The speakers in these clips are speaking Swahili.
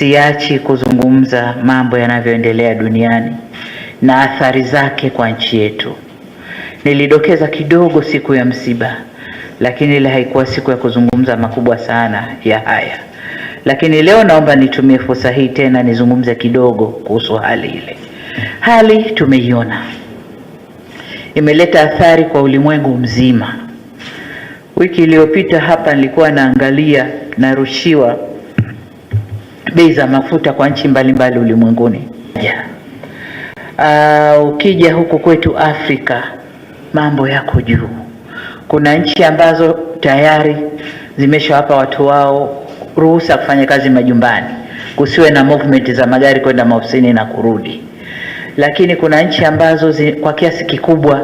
siachi kuzungumza mambo yanavyoendelea duniani na athari zake kwa nchi yetu. Nilidokeza kidogo siku ya msiba, lakini ile haikuwa siku ya kuzungumza makubwa sana ya haya. Lakini leo naomba nitumie fursa hii tena nizungumze kidogo kuhusu hali ile. Hali tumeiona, imeleta athari kwa ulimwengu mzima. Wiki iliyopita hapa nilikuwa naangalia narushiwa bei za mafuta kwa nchi mbalimbali ulimwenguni. Ukija huku kwetu Afrika mambo yako juu. Kuna nchi ambazo tayari zimeshawapa watu wao ruhusa kufanya kazi majumbani, kusiwe na movement za magari kwenda maofisini na kurudi. Lakini kuna nchi ambazo kwa kiasi kikubwa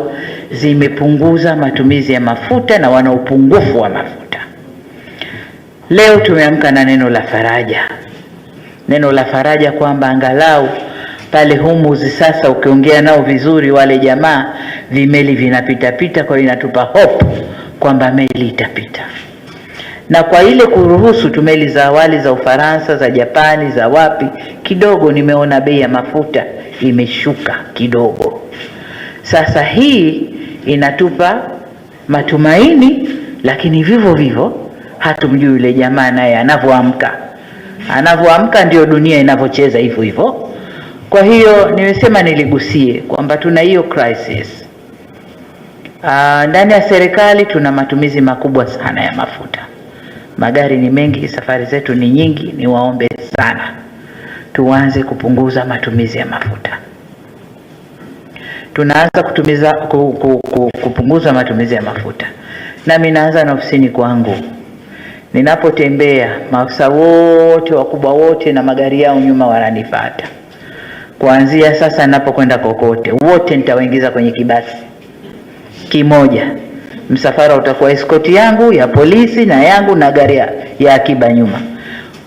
zimepunguza matumizi ya mafuta na wana upungufu wa mafuta. Leo tumeamka na neno la faraja. Neno la faraja kwamba angalau pale Humuzi sasa ukiongea nao vizuri wale jamaa vimeli vinapita pita, kwa hiyo inatupa hope kwamba meli itapita. Na kwa ile kuruhusu tumeli za awali za Ufaransa, za Japani, za wapi, kidogo nimeona bei ya mafuta imeshuka kidogo. Sasa hii inatupa matumaini, lakini vivyo vivyo hatumjui yule jamaa naye anavyoamka ndio dunia inavyocheza hivyo hivyo. Kwa hiyo nimesema niligusie kwamba tuna hiyo crisis. Ndani ya serikali tuna matumizi makubwa sana ya mafuta. Magari ni mengi, safari zetu ni nyingi. Niwaombe sana tuanze kupunguza matumizi ya mafuta. Tunaanza kupunguza matumizi ya mafuta. Nami naanza na ofisini kwangu. Ninapotembea maafisa wote wakubwa wote na magari yao nyuma wananifuata. Kuanzia sasa ninapokwenda kokote, wote nitawaingiza kwenye kibasi kimoja. Msafara utakuwa escort yangu ya polisi na yangu na gari ya akiba nyuma.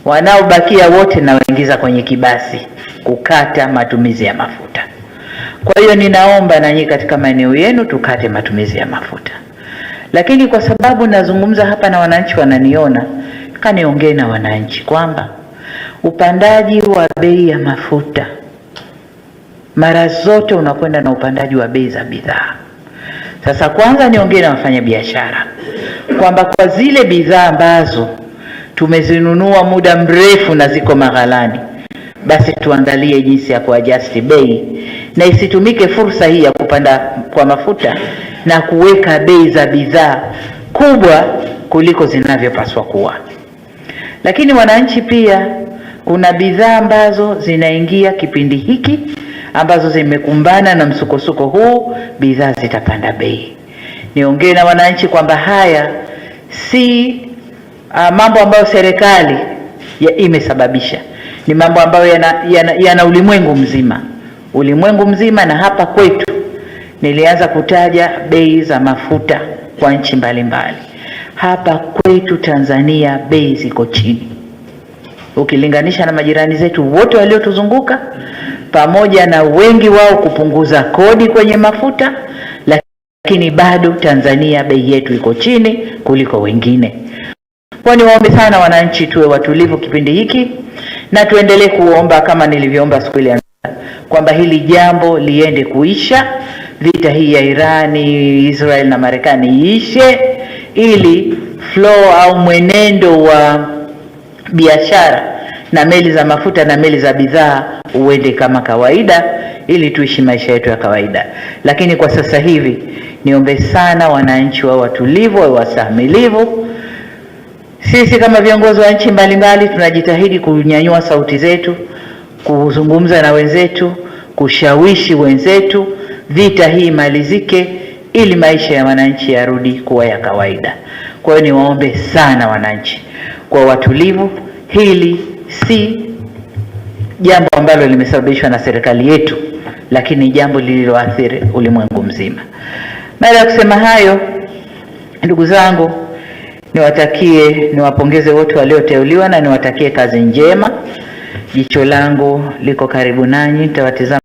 Wanaobakia wote nawaingiza kwenye kibasi kukata matumizi ya mafuta. Kwa hiyo ninaomba nanyi katika maeneo yenu tukate matumizi ya mafuta. Lakini kwa sababu nazungumza hapa na wananchi wananiona, kaniongee na wananchi kwamba upandaji wa bei ya mafuta mara zote unakwenda na upandaji wa bei za bidhaa. Sasa kwanza niongee na wafanya biashara kwamba kwa zile bidhaa ambazo tumezinunua muda mrefu na ziko maghalani, basi tuangalie jinsi ya kuadjust bei na isitumike fursa hii ya kupanda kwa mafuta na kuweka bei za bidhaa kubwa kuliko zinavyopaswa kuwa. Lakini wananchi pia, kuna bidhaa ambazo zinaingia kipindi hiki ambazo zimekumbana na msukosuko huu, bidhaa zitapanda bei. Niongee na wananchi kwamba haya si mambo ambayo serikali imesababisha, ni mambo ambayo yana ulimwengu mzima. Na hapa kwetu nilianza kutaja bei za mafuta kwa nchi mbalimbali. Hapa kwetu Tanzania bei ziko chini ukilinganisha na majirani zetu wote waliotuzunguka, pamoja na wengi wao kupunguza kodi kwenye mafuta, lakini bado Tanzania bei yetu iko chini kuliko wengine. Kwa niwaombe sana wananchi tuwe watulivu kipindi hiki na tuendelee kuomba kama nilivyoomba siku ile kwamba hili jambo liende kuisha, vita hii ya Irani, Israel na Marekani iishe, ili flow au mwenendo wa biashara na meli za mafuta na meli za bidhaa uende kama kawaida, ili tuishi maisha yetu ya kawaida. Lakini kwa sasa hivi niombe sana wananchi wa watulivu, wa wasamilivu. Sisi kama viongozi wa nchi mbalimbali tunajitahidi kunyanyua sauti zetu, kuzungumza na wenzetu, kushawishi wenzetu vita hii imalizike, ili maisha ya wananchi yarudi kuwa ya kawaida. Kwa hiyo niwaombe sana wananchi kwa watulivu. Hili si jambo ambalo limesababishwa na serikali yetu, lakini jambo lililoathiri ulimwengu mzima. Baada ya kusema hayo, ndugu zangu, niwapongeze wote walioteuliwa na niwatakie kazi njema. Jicho langu liko karibu nanyi, nitawatazama